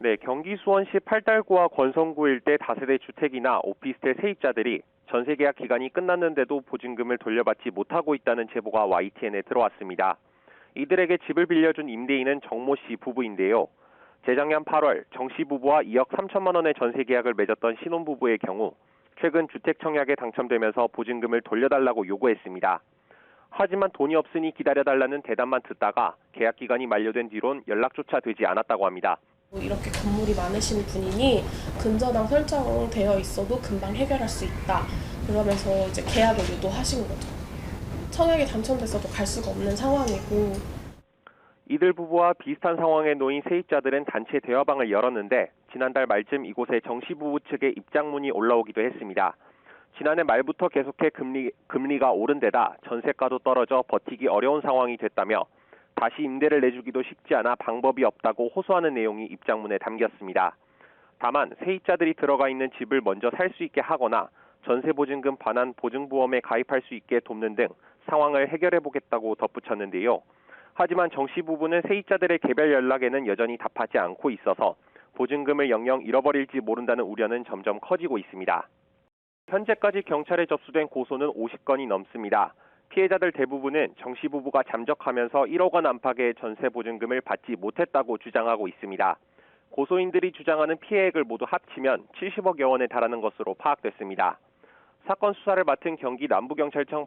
네, 경기 수원시 팔달구와 권성구 일대 다세대 주택이나 오피스텔 세입자들이 전세 계약 기간이 끝났는데도 보증금을 돌려받지 못하고 있다는 제보가 YTN에 들어왔습니다. 이들에게 집을 빌려준 임대인은 정모 씨 부부인데요. 재작년 8월 정 씨 부부와 2억 3천만 원의 전세 계약을 맺었던 신혼부부의 경우 최근 주택 청약에 당첨되면서 보증금을 돌려달라고 요구했습니다. 하지만 돈이 없으니 기다려달라는 대답만 듣다가 계약 기간이 만료된 뒤론 연락조차 되지 않았다고 합니다. 이렇게 건물이 많으신 분이니 근저당 설정되어 있어도 금방 해결할 수 있다. 그러면서 이제 계약을 유도하신 거죠. 청약에 당첨됐어도 갈 수가 없는 상황이고. 이들 부부와 비슷한 상황에 놓인 세입자들은 단체 대화방을 열었는데 지난달 말쯤 이곳에 정 씨 부부 측의 입장문이 올라오기도 했습니다. 지난해 말부터 계속해 금리가 오른 데다 전세가도 떨어져 버티기 어려운 상황이 됐다며 다시 임대를 내주기도 쉽지 않아 방법이 없다고 호소하는 내용이 입장문에 담겼습니다. 다만 세입자들이 들어가 있는 집을 먼저 살 수 있게 하거나 전세보증금 반환 보증보험에 가입할 수 있게 돕는 등 상황을 해결해보겠다고 덧붙였는데요. 하지만 정 씨 부부는 세입자들의 개별 연락에는 여전히 답하지 않고 있어서 보증금을 영영 잃어버릴지 모른다는 우려는 점점 커지고 있습니다. 현재까지 경찰에 접수된 고소는 50건이 넘습니다. 피해자들 대부분은 정 씨 부부가 잠적하면서 1억 원 안팎의 전세 보증금을 받지 못했다고 주장하고 있습니다. 고소인들이 주장하는 피해액을 모두 합치면 70억여 원에 달하는 것으로 파악됐습니다. 사건 수사를 맡은 경기 남부경찰청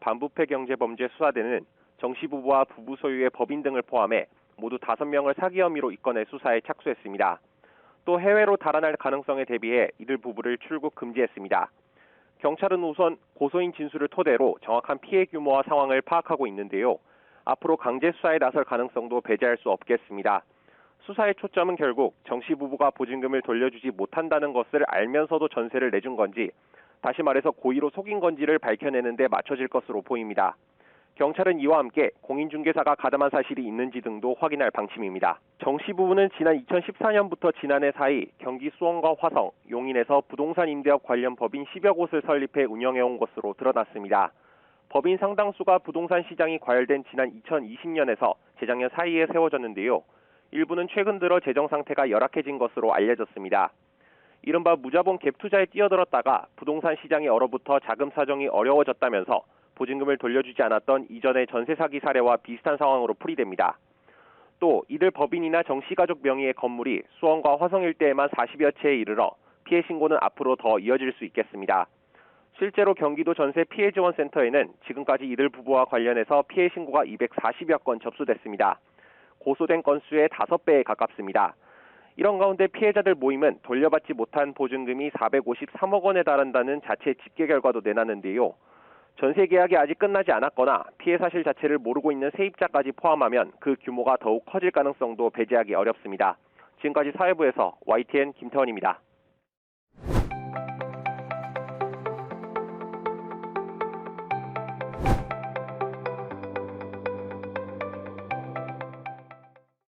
반부패경제범죄수사대는 정 씨 부부와 부부 소유의 법인 등을 포함해 모두 5명을 사기 혐의로 입건해 수사에 착수했습니다. 또 해외로 달아날 가능성에 대비해 이들 부부를 출국 금지했습니다. 경찰은 우선 고소인 진술을 토대로 정확한 피해 규모와 상황을 파악하고 있는데요. 앞으로 강제 수사에 나설 가능성도 배제할 수 없겠습니다. 수사의 초점은 결국 정 씨 부부가 보증금을 돌려주지 못한다는 것을 알면서도 전세를 내준 건지, 다시 말해서 고의로 속인 건지를 밝혀내는 데 맞춰질 것으로 보입니다. 경찰은 이와 함께 공인중개사가 가담한 사실이 있는지 등도 확인할 방침입니다. 정 씨 부부는 지난 2014년부터 지난해 사이 경기 수원과 화성, 용인에서 부동산 임대업 관련 법인 10여 곳을 설립해 운영해온 것으로 드러났습니다. 법인 상당수가 부동산 시장이 과열된 지난 2020년에서 재작년 사이에 세워졌는데요. 일부는 최근 들어 재정 상태가 열악해진 것으로 알려졌습니다. 이른바 무자본 갭 투자에 뛰어들었다가 부동산 시장이 얼어붙어 자금 사정이 어려워졌다면서 보증금을 돌려주지 않았던 이전의 전세 사기 사례와 비슷한 상황으로 풀이됩니다. 또 이들 법인이나 정 씨 가족 명의의 건물이 수원과 화성 일대에만 40여 채에 이르러 피해 신고는 앞으로 더 이어질 수 있겠습니다. 실제로 경기도 전세 피해지원센터에는 지금까지 이들 부부와 관련해서 피해 신고가 240여 건 접수됐습니다. 고소된 건수의 5배에 가깝습니다. 이런 가운데 피해자들 모임은 돌려받지 못한 보증금이 453억 원에 달한다는 자체 집계 결과도 내놨는데요. 전세 계약이 아직 끝나지 않았거나 피해 사실 자체를 모르고 있는 세입자까지 포함하면 그 규모가 더욱 커질 가능성도 배제하기 어렵습니다. 지금까지 사회부에서 YTN 김태원입니다.